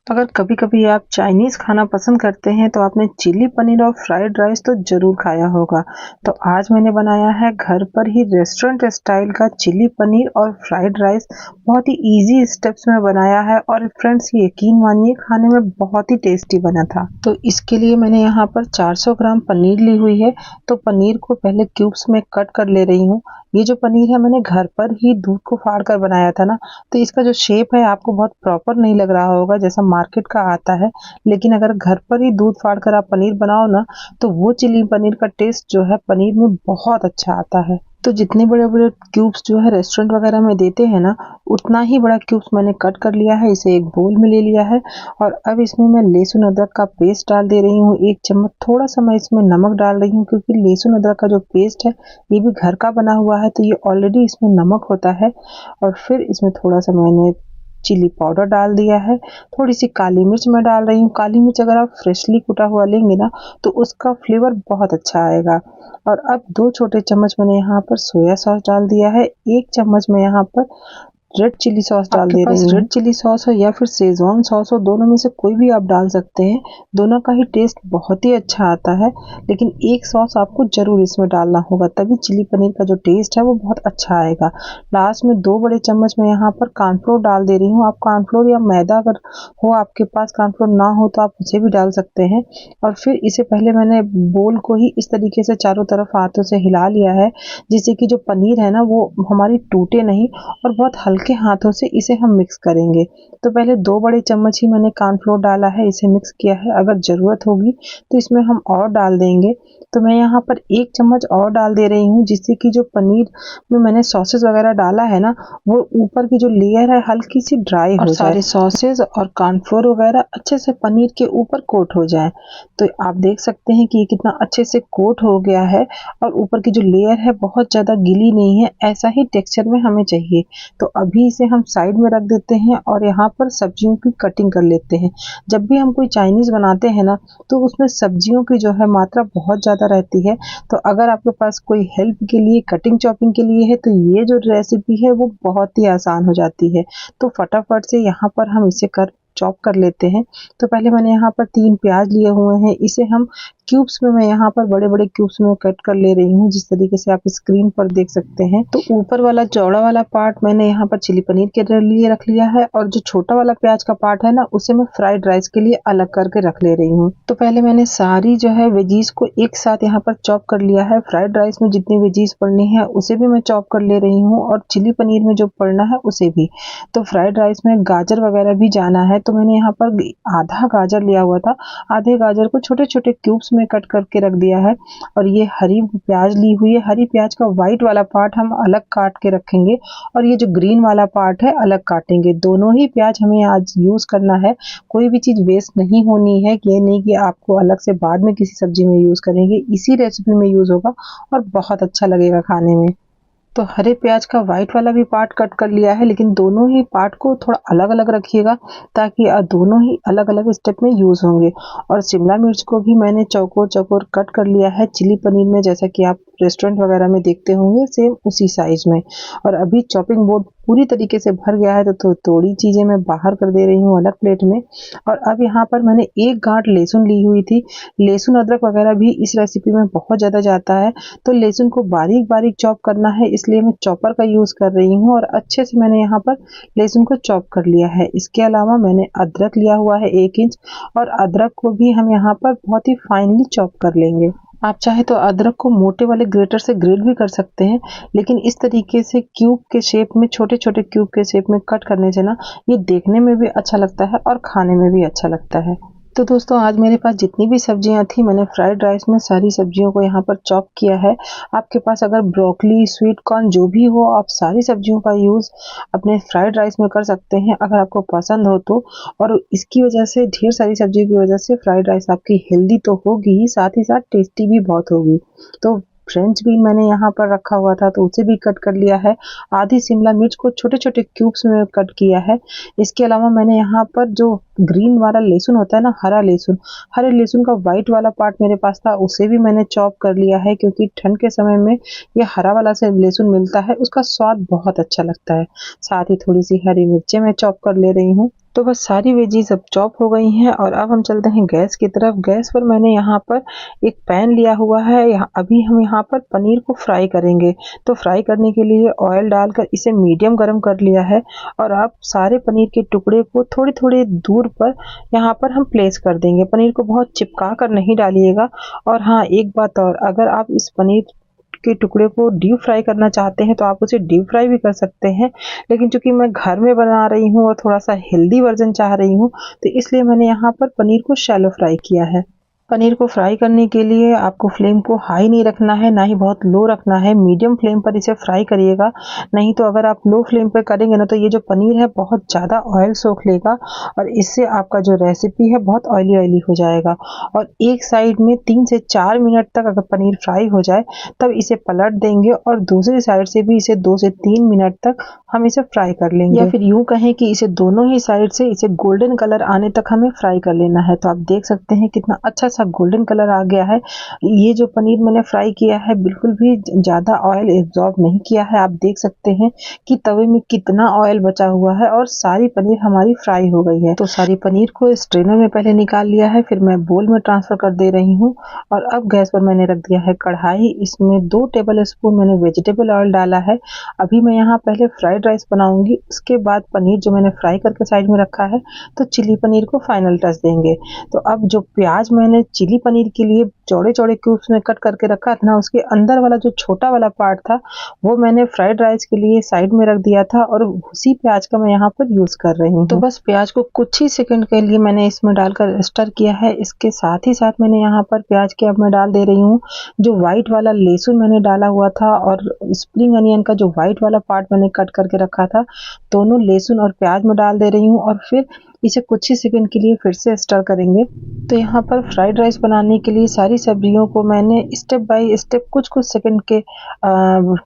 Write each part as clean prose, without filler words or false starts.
तो अगर कभी-कभी आप चाइनीज़ खाना पसंद करते हैं तो आपने चिली पनीर और फ्राइड राइस तो ज़रूर खाया होगा। तो आज मैंने बनाया है घर पर ही रेस्टोरेंट स्टाइल का चिली पनीर और फ्राइड राइस। बहुत ही ईज़ी स्टेप्स में बनाया है और फ्रेंड्स यकीन मानिए खाने में बहुत ही टेस्टी बना था। तो इसके लिए मैंने यहाँ पर 400 ग्राम पनीर ली हुई है। तो पनीर को पहले क्यूब्स में कट कर ले रही हूँ। ये जो पनीर है मैंने घर पर ही दूध को फाड़ कर बनाया था ना, तो इसका जो शेप है आपको बहुत प्रॉपर नहीं लग रहा होगा जैसा मार्केट का आता है। लेकिन अगर घर पर ही दूध फाड़ कर आप पनीर बनाओ ना, तो वो चिली पनीर का टेस्ट जो है पनीर में बहुत अच्छा आता है। तो जितने बड़े-बड़े क्यूब्स जो है रेस्टोरेंट वगैरह में देते हैं ना, उतना ही बड़ा क्यूब्स मैंने कट कर लिया है। इसे एक बोल में ले लिया है और अब इसमें मैं लहसुन अदरक का पेस्ट डाल दे रही हूँ 1 चम्मच। थोड़ा-सा मैं इसमें नमक डाल रही हूँ क्योंकि लहसुन अदरक का जो पेस्ट है, ये भी घर का बना हुआ है, तो ये ऑलरेडी इसमें नमक होता है। और फिर इसमें थोड़ा-सा मैंने चिली पाउडर डाल दिया है। थोड़ी-सी काली मिर्च मैं डाल रही हूँ। काली मिर्च अगर आप फ्रेशली कुटा हुआ लेंगे ना, तो उसका फ्लेवर बहुत अच्छा आएगा। और अब 2 छोटे चम्मच मैंने यहाँ पर सोया सॉस डाल दिया है। 1 चम्मच मैं यहाँ पर रेड चिली सॉस डाल दे रही हूँ। रेड चिली सॉस हो या फिर शेज़वान सॉस हो, दोनों में से कोई भी आप डाल सकते हैं। दोनों का ही टेस्ट बहुत ही अच्छा आता है, लेकिन एक सॉस आपको ज़रूर इसमें डालना होगा, तभी चिली पनीर का जो टेस्ट है वो बहुत अच्छा आएगा। लास्ट में 2 बड़े चम्मच मैं यहाँ पर कॉर्नफ्लोर डाल दे रही हूँ। आप कॉर्नफ्लोर या मैदा अगर हो आपके पास, कॉर्नफ्लोर ना हो तो आप उसे भी डाल सकते हैं। और फिर इसे पहले मैंने बोल को ही इस तरीके से चारों तरफ हाथों से हिला लिया है, जिससे कि जो पनीर है ना वो हमारी टूटे नहीं और बहुत हल्के हाथों से इसे हम मिक्स करेंगे। तो पहले 2 बड़े चम्मच ही मैंने कॉर्नफ्लोर डाला है, इसे मिक्स किया है। अगर ज़रूरत होगी तो इसमें हम और डाल देंगे। तो मैं यहाँ पर 1 चम्मच और डाल दे रही हूँ, जिससे कि जो पनीर में मैंने सॉसेस वगैरह डाला है ना, वो ऊपर की जो लेयर है हल्की सी ड्राई हो जाए, सारे सॉसेस और कॉर्नफ्लोर वगैरह अच्छे से पनीर के ऊपर कोट हो जाए। तो आप देख सकते हैं कि ये कितना अच्छे से कोट हो गया है और ऊपर की जो लेयर है बहुत ज़्यादा गीली नहीं है। ऐसा ही टेक्सचर में हमें चाहिए। तो अभी इसे हम साइड में रख देते हैं और यहाँ पर सब्जियों की कटिंग कर लेते हैं। जब भी हम कोई चाइनीज़ बनाते हैं ना, तो उसमें सब्जियों की जो है मात्रा बहुत ज़्यादा रहती है। तो अगर आपके पास कोई हेल्प के लिए, कटिंग चॉपिंग के लिए है, तो ये जो रेसिपी है वो बहुत ही आसान हो जाती है। तो फटाफट से यहाँ पर हम इसे चॉप कर लेते हैं। तो पहले मैंने यहाँ पर 3 प्याज लिए हुए हैं। इसे हम क्यूब्स में, मैं यहाँ पर बड़े-बड़े क्यूब्स में कट कर ले रही हूँ, जिस तरीके से आप स्क्रीन पर देख सकते हैं। तो ऊपर वाला चौड़ा वाला पार्ट मैंने यहाँ पर चिली पनीर के लिए रख लिया है और जो छोटा वाला प्याज का पार्ट है ना, उसे मैं फ्राइड राइस के लिए अलग करके रख ले रही हूँ। तो पहले मैंने सारी जो है वेजीज को एक साथ यहाँ पर चॉप कर लिया है। फ्राइड राइस में जितनी वेजीज पड़नी है उसे भी मैं चॉप कर ले रही हूँ और चिली पनीर में जो पड़ना है उसे भी। तो फ्राइड राइस में गाजर वगैरह भी जाना है, तो मैंने यहाँ पर आधा गाजर लिया हुआ था। आधे गाजर को छोटे-छोटे क्यूब्स में कट करके रख दिया है। और ये हरी प्याज ली हुई है। हरी प्याज का व्हाइट वाला पार्ट हम अलग काट के रखेंगे और ये जो ग्रीन वाला पार्ट है अलग काटेंगे। दोनों ही प्याज हमें आज यूज़ करना है। कोई भी चीज़ वेस्ट नहीं होनी है, ये नहीं कि आपको अलग से बाद में किसी सब्जी में यूज़ करेंगे। इसी रेसिपी में यूज़ होगा और बहुत अच्छा लगेगा खाने में। तो हरे प्याज का व्हाइट वाला भी पार्ट कट कर लिया है, लेकिन दोनों ही पार्ट को थोड़ा अलग-अलग रखिएगा ताकि दोनों ही अलग-अलग स्टेप में यूज़ होंगे। और शिमला मिर्च को भी मैंने चौकोर-चौकोर कट कर लिया है चिली पनीर में, जैसा कि आप रेस्टोरेंट वगैरह में देखते होंगे, सेम उसी साइज़ में। और अभी चॉपिंग बोर्ड पूरी तरीके से भर गया है, तो थोड़ी चीज़ें मैं बाहर कर दे रही हूँ अलग प्लेट में। और अब यहाँ पर मैंने 1 गाँठ लहसुन ली हुई थी। लहसुन अदरक वगैरह भी इस रेसिपी में बहुत ज़्यादा जाता है, तो लहसुन को बारीक-बारीक चॉप करना है, इसलिए मैं चॉपर का यूज़ कर रही हूँ और अच्छे से मैंने यहाँ पर लहसुन को चॉप कर लिया है। इसके अलावा मैंने अदरक लिया हुआ है 1 इंच और अदरक को भी हम यहाँ पर बहुत ही फाइनली चॉप कर लेंगे। आप चाहे तो अदरक को मोटे वाले ग्रेटर से ग्रेट भी कर सकते हैं, लेकिन इस तरीके से क्यूब के शेप में, छोटे-छोटे क्यूब के शेप में कट करने से ना, ये देखने में भी अच्छा लगता है और खाने में भी अच्छा लगता है। तो दोस्तों आज मेरे पास जितनी भी सब्जियां थी, मैंने फ्राइड राइस में सारी सब्जियों को यहाँ पर चॉप किया है। आपके पास अगर ब्रोकली, स्वीट कॉर्न जो भी हो, आप सारी सब्जियों का यूज़ अपने फ्राइड राइस में कर सकते हैं अगर आपको पसंद हो तो। और इसकी वजह से, ढेर सारी सब्जियों की वजह से फ्राइड राइस आपकी हेल्दी तो होगी ही, साथ ही साथ टेस्टी भी बहुत होगी। तो फ्रेंच बीन मैंने यहाँ पर रखा हुआ था, तो उसे भी कट कर लिया है। आधी शिमला मिर्च को छोटे-छोटे क्यूब्स में कट किया है। इसके अलावा मैंने यहाँ पर जो ग्रीन वाला लहसुन होता है ना, हरे लहसुन का व्हाइट वाला पार्ट मेरे पास था, उसे भी मैंने चॉप कर लिया है, क्योंकि ठंड के समय में ये हरा वाला से लहसुन मिलता है, उसका स्वाद बहुत अच्छा लगता है। साथ ही थोड़ी सी हरी मिर्चें मैं चॉप कर ले रही हूँ। तो बस सारी वेजीज अब चॉप हो गई हैं और अब हम चलते हैं गैस की तरफ। गैस पर मैंने यहाँ पर एक पैन लिया हुआ है। अभी हम यहाँ पर पनीर को फ्राई करेंगे। तो फ्राई करने के लिए ऑयल डालकर इसे मीडियम गरम कर लिया है और अब सारे पनीर के टुकड़े को थोड़ी थोड़ी दूर पर यहाँ पर हम प्लेस कर देंगे। पनीर को बहुत चिपका कर नहीं डालिएगा। और हाँ, एक बात और, अगर आप इस पनीर के टुकड़े को डीप फ्राई करना चाहते हैं तो आप उसे डीप फ्राई भी कर सकते हैं, लेकिन चूंकि मैं घर में बना रही हूँ और थोड़ा सा हेल्दी वर्जन चाह रही हूँ तो इसलिए मैंने यहाँ पर पनीर को शैलो फ्राई किया है। पनीर को फ्राई करने के लिए आपको फ्लेम को हाई नहीं रखना है, ना ही बहुत लो रखना है। मीडियम फ्लेम पर इसे फ्राई करिएगा, नहीं तो अगर आप लो फ्लेम पर करेंगे ना तो ये जो पनीर है बहुत ज़्यादा ऑयल सोख लेगा और इससे आपका जो रेसिपी है बहुत ऑयली ऑयली हो जाएगा। और एक साइड में 3 से 4 मिनट तक अगर पनीर फ्राई हो जाए तब इसे पलट देंगे और दूसरी साइड से भी इसे 2 से 3 मिनट तक हम इसे फ्राई कर लेंगे, या फिर यूं कहें कि इसे दोनों ही साइड से इसे गोल्डन कलर आने तक हमें फ्राई कर लेना है। तो आप देख सकते हैं कितना अच्छा सा गोल्डन कलर आ गया है। ये जो पनीर मैंने फ्राई किया है बिल्कुल भी ज़्यादा ऑयल एब्जॉर्ब नहीं किया है। आप देख सकते हैं कि तवे में कितना ऑयल बचा हुआ है और सारी पनीर हमारी फ्राई हो गई है। तो सारी पनीर को स्ट्रेनर में पहले निकाल लिया है, फिर मैं बोल में ट्रांसफर कर दे रही हूँ। और अब गैस पर मैंने रख दिया है कढ़ाई। इसमें 2 टेबल स्पून मैंने वेजिटेबल ऑयल डाला है। अभी मैं यहाँ पहले फ्राइड राइस बनाऊंगी, उसके बाद पनीर जो मैंने फ्राई करके साइड में रखा है तो चिली पनीर को फाइनल टच देंगे। तो अब जो प्याज मैंने चिली पनीर के लिए चौड़े चौड़े क्यूब्स में कट करके रखा था ना, उसके अंदर वाला जो छोटा वाला पार्ट था वो मैंने फ्राइड राइस के लिए साइड में रख दिया था और उसी प्याज का मैं यहाँ पर यूज कर रही हूँ। तो बस प्याज को कुछ ही सेकंड के लिए मैंने इसमें डालकर स्टर किया है। इसके साथ ही साथ मैंने यहाँ पर प्याज के अब मैं डाल दे रही हूँ जो व्हाइट वाला लहसुन मैंने डाला हुआ था और स्प्रिंग अनियन का जो व्हाइट वाला पार्ट मैंने कट करके रखा था, दोनों लहसुन और प्याज में डाल दे रही हूँ और फिर इसे कुछ ही सेकंड के लिए फिर से स्टर करेंगे। तो यहाँ पर फ्राइड राइस बनाने के लिए सारी सब्जियों को मैंने स्टेप बाय स्टेप कुछ कुछ सेकंड के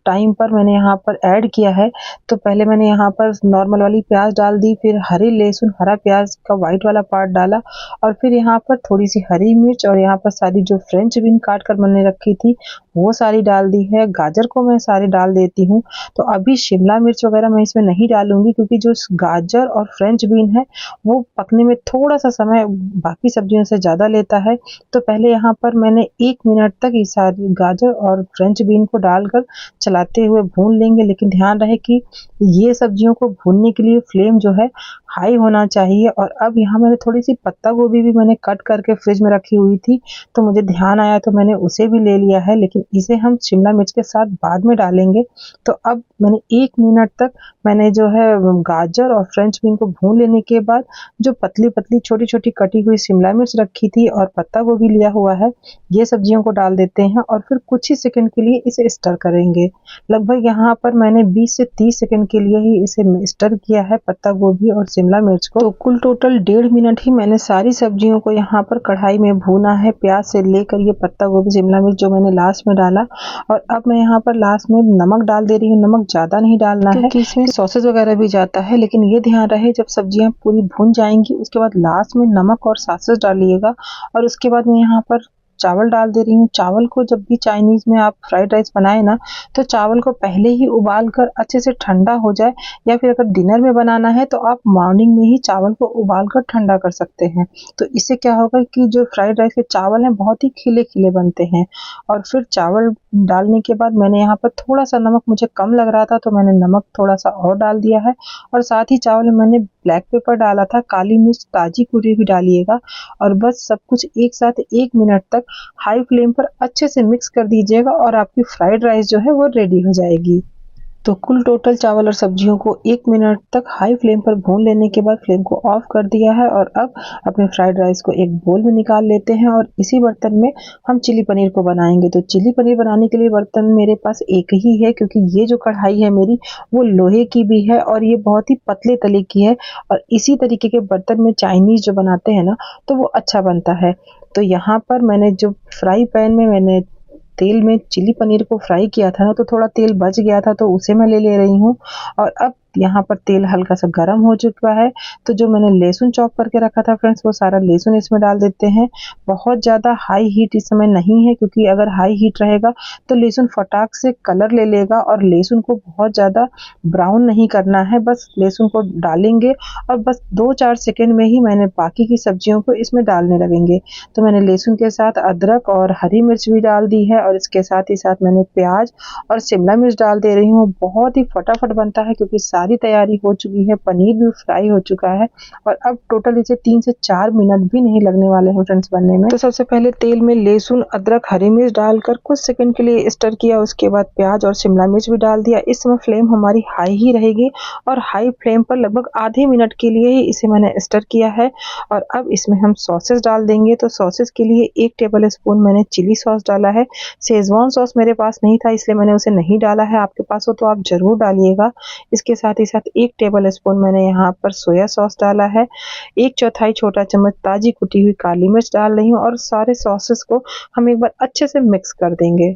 टाइम पर मैंने यहाँ पर ऐड किया है। तो पहले मैंने यहाँ पर नॉर्मल वाली प्याज डाल दी, फिर हरी लहसुन हरा प्याज का व्हाइट वाला पार्ट डाला और फिर यहाँ पर थोड़ी सी हरी मिर्च और यहाँ पर सारी जो फ्रेंच बीन काट कर मैंने रखी थी वो सारी डाल दी है। गाजर को मैं सारी डाल देती हूँ। तो अभी शिमला मिर्च वगैरह मैं इसमें नहीं डालूंगी क्योंकि जो गाजर और फ्रेंच बीन है वो पकने में थोड़ा सा समय बाकी सब्जियों से ज़्यादा लेता है। तो पहले यहाँ पर मैंने 1 मिनट तक ये सारी गाजर और फ्रेंच बीन को डालकर चलाते हुए भून लेंगे, लेकिन ध्यान रहे कि ये सब्जियों को भूनने के लिए फ्लेम जो है हाई होना चाहिए। और अब यहाँ मैंने थोड़ी सी पत्ता गोभी भी मैंने कट करके फ्रिज में रखी हुई थी, तो मुझे ध्यान आया तो मैंने उसे भी ले लिया है, लेकिन इसे हम शिमला मिर्च के साथ बाद में डालेंगे। तो अब मैंने 1 मिनट तक मैंने जो है गाजर और फ्रेंच बीन को भून लेने के बाद जो पतली पतली छोटी छोटी कटी हुई शिमला मिर्च रखी थी और पत्ता गोभी लिया हुआ है, ये सब्जियों को डाल देते हैं और फिर कुछ ही सेकंड के लिए इसे स्टर करेंगे। लगभग यहाँ पर मैंने 20 से 30 सेकंड के लिए ही इसे स्टर किया है पत्ता गोभी और शिमला मिर्च को। तो कुल टोटल 1.5 मिनट ही मैंने सारी सब्जियों को यहाँ पर कढ़ाई में भूना है, प्याज से लेकर ये पत्ता गोभी शिमला मिर्च जो मैंने लास्ट में डाला। और अब मैं यहाँ पर लास्ट में नमक डाल दे रही हूँ। नमक ज़्यादा नहीं डालना है क्योंकि इसमें सॉसेज वगैरह भी जाता है, लेकिन ये ध्यान रहे जब सब्जियां पूरी भून जाएंगी उसके बाद लास्ट में नमक और सॉसेज डालिएगा। और उसके बाद मैं यहाँ पर चावल डाल दे रही हूँ। चावल को जब भी चाइनीज में आप फ्राइड राइस बनाए ना तो चावल को पहले ही उबाल कर अच्छे से ठंडा हो जाए, या फिर अगर डिनर में बनाना है तो आप मॉर्निंग में ही चावल को उबाल कर ठंडा कर सकते हैं। तो इससे क्या होगा कि जो फ्राइड राइस के चावल हैं बहुत ही खिले खिले बनते हैं। और फिर चावल डालने के बाद मैंने यहाँ पर थोड़ा सा नमक मुझे कम लग रहा था तो मैंने नमक थोड़ा सा और डाल दिया है। और साथ ही चावल में मैंने ब्लैक पेपर डाला था, काली मिर्च ताजी कुटी हुई डालिएगा। और बस सब कुछ एक साथ 1 मिनट तक हाई फ्लेम पर अच्छे से मिक्स कर दीजिएगा और आपकी फ्राइड राइस जो है वो रेडी हो जाएगी। तो कुल टोटल चावल और सब्जियों को 1 मिनट तक हाई फ्लेम पर भून लेने के बाद फ्लेम को ऑफ कर दिया है। और अब अपने फ्राइड राइस को एक बोल में निकाल लेते हैं और इसी बर्तन में हम चिली पनीर को बनाएंगे। तो चिली पनीर बनाने के लिए बर्तन मेरे पास एक ही है क्योंकि ये जो कढ़ाई है मेरी वो लोहे की भी है और ये बहुत ही पतले तले की है। और इसी तरीके के बर्तन में चाइनीज जो बनाते हैं ना तो वो अच्छा बनता है। तो यहाँ पर मैंने जो फ्राई पैन में मैंने तेल में चिली पनीर को फ्राई किया था ना तो थोड़ा तेल बच गया था तो उसे मैं ले रही हूँ। और अब यहाँ पर तेल हल्का सा गर्म हो चुका है, तो जो मैंने लहसुन चॉप करके रखा था फ्रेंड्स, वो सारा लहसुन इसमें डाल देते हैं। बहुत ज़्यादा हाई हीट इस समय नहीं है, क्योंकि अगर हाई हीट रहेगा तो लहसुन फटाक से कलर ले लेगा, और लहसुन को बहुत ज़्यादा ब्राउन नहीं करना है। बस लहसुन को डालेंगे और बस 2-4 सेकंड में ही मैंने बाकी की सब्जियों को इसमें डालने लगेंगे। तो मैंने लहसुन के साथ अदरक और हरी मिर्च भी डाल दी है, और इसके साथ ही साथ मैंने प्याज और शिमला मिर्च डाल दे रही हूँ। बहुत ही फटाफट बनता है, क्योंकि सारी तैयारी हो चुकी है, पनीर भी फ्राई हो चुका है, और अब टोटल इसे 3 से 4 मिनट भी नहीं लगने वाले हैं फ्रेंड्स बनने में। तो सबसे पहले तेल में लहसुन, अदरक, हरी मिर्च डालकर कुछ सेकंड के लिए स्टर किया। उसके बाद प्याज और शिमला मिर्च भी डाल दिया। इस समय फ्लेम हमारी हाई ही रहेगी, और हाई फ्लेम पर लगभग आधे मिनट के लिए ही इसे मैंने स्टर किया है। और अब इसमें हम सॉसेस डाल देंगे। तो सॉसेस के लिए 1 टेबल स्पून मैंने चिली सॉस डाला है। शेजवान सॉस मेरे पास नहीं था, इसलिए मैंने उसे नहीं डाला है। आपके पास हो तो आप जरूर डालिएगा। इसके साथ ही साथ 1 टेबल स्पून मैंने यहाँ पर सोया सॉस डाला है। 1/4 छोटा चम्मच ताजी कुटी हुई काली मिर्च डाल रही हूँ, और सारे सॉसेस को हम एक बार अच्छे से मिक्स कर देंगे।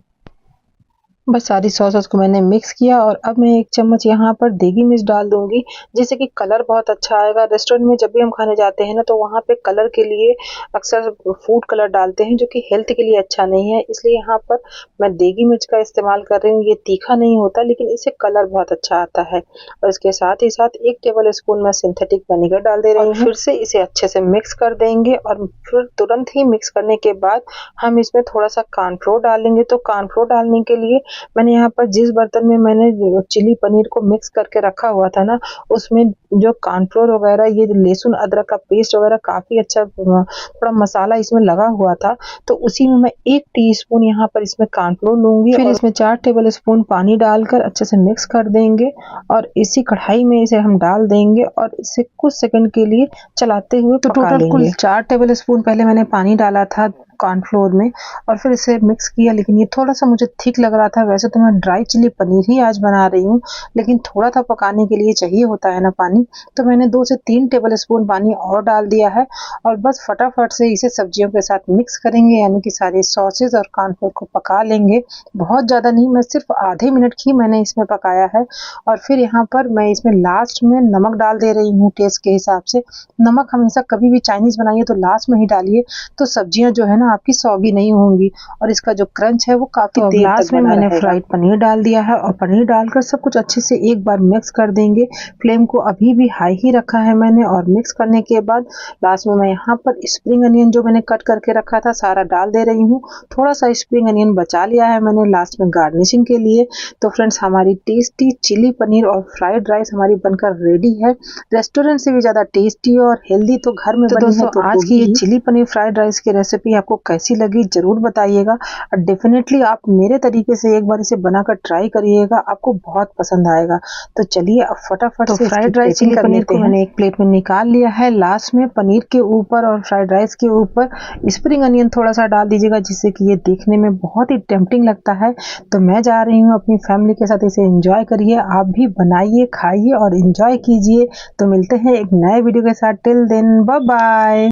बस सारी सॉसेस को मैंने मिक्स किया, और अब मैं 1 चम्मच यहाँ पर देगी मिर्च डाल दूंगी, जिससे कि कलर बहुत अच्छा आएगा। रेस्टोरेंट में जब भी हम खाने जाते हैं ना, तो वहाँ पे कलर के लिए अक्सर फूड कलर डालते हैं, जो कि हेल्थ के लिए अच्छा नहीं है। इसलिए यहाँ पर मैं देगी मिर्च का इस्तेमाल कर रही हूँ। ये तीखा नहीं होता, लेकिन इससे कलर बहुत अच्छा आता है। और इसके साथ ही साथ 1 टेबल स्पून मैं सिंथेटिक विनेगर डाल दे रही हूँ। फिर से इसे अच्छे से मिक्स कर देंगे, और फिर तुरंत ही मिक्स करने के बाद हम इसमें थोड़ा सा कॉर्नफ्लोर डालेंगे। तो कॉर्नफ्लोर डालने के लिए मैंने यहाँ पर जिस बर्तन में मैंने चिली पनीर को मिक्स करके रखा हुआ था ना, उसमें जो कॉर्नफ्लोर वगैरह, ये लहसुन अदरक का पेस्ट वगैरह काफी अच्छा थोड़ा मसाला इसमें लगा हुआ था, तो उसी में मैं 1 टीस्पून यहाँ पर इसमें कॉर्नफ्लोर लूंगी। फिर इसमें 4 टेबल स्पून पानी डालकर अच्छे से मिक्स कर देंगे, और इसी कढ़ाई में इसे हम डाल देंगे, और इसे कुछ सेकंड के लिए चलाते हुए पका लेंगे। कुल 4 टेबल स्पून पहले मैंने पानी डाला था कॉर्नफ्लोर में, और फिर इसे मिक्स किया, लेकिन ये थोड़ा सा मुझे थिक लग रहा था। वैसे तो मैं ड्राई चिली पनीर ही आज बना रही हूँ, लेकिन थोड़ा सा पकाने के लिए चाहिए होता है ना पानी, तो मैंने 2 से 3 टेबल स्पून पानी और डाल दिया है, और बस फटाफट से इसे सब्जियों के साथ मिक्स करेंगे, यानी कि सारे सॉसेज और कॉर्नफ्लोर को पका लेंगे। बहुत ज़्यादा नहीं, मैं सिर्फ आधे मिनट ही मैंने इसमें पकाया है। और फिर यहाँ पर मैं इसमें लास्ट में नमक डाल दे रही हूँ टेस्ट के हिसाब से। नमक हमेशा कभी भी चाइनीज बनाइए तो लास्ट में ही डालिए, तो सब्जियां जो है ना आपकी सौगी नहीं होंगी, और इसका जो क्रंच है वो काफी देर तक बना रहेगा। मैंने फ्राइड पनीर डाल दिया है, और पनीर डालकर सब कुछ अच्छे से एक बार मिक्स कर देंगे। फ्लेम को अभी भी हाई ही रखा है मैंने, और मिक्स करने के बाद लास्ट में मैं यहाँ पर स्प्रिंग अनियन जो मैंने कट करके रखा था सारा डाल दे रही हूँ। थोड़ा सा स्प्रिंग अनियन बचा लिया है मैंने लास्ट में गार्निशिंग के लिए। तो फ्रेंड्स, हमारी टेस्टी चिली पनीर और फ्राइड राइस हमारी बनकर रेडी है। रेस्टोरेंट से भी ज्यादा टेस्टी और हेल्दी तो घर में बनी है। तो आज की ये चिली पनीर फ्राइड राइस की रेसिपी आपको कैसी लगी जरूर बताइएगा, और डेफिनेटली आप मेरे तरीके से एक बार इसे बनाकर ट्राई करिएगा, आपको बहुत पसंद आएगा। तो चलिए अब फटाफट से फ्राइड राइस चिली पनीर को मैंने एक प्लेट में निकाल लिया है। लास्ट में पनीर के ऊपर और फ्राइड राइस के ऊपर स्प्रिंग अनियन थोड़ा सा डाल दीजिएगा, जिससे कि ये देखने में बहुत ही टेम्पटिंग लगता है। तो मैं जा रही हूँ अपनी फैमिली के साथ, इसे एंजॉय करिए, आप भी बनाइए, खाइए और एंजॉय कीजिए। तो मिलते हैं एक नए वीडियो के साथ। Till then bye bye.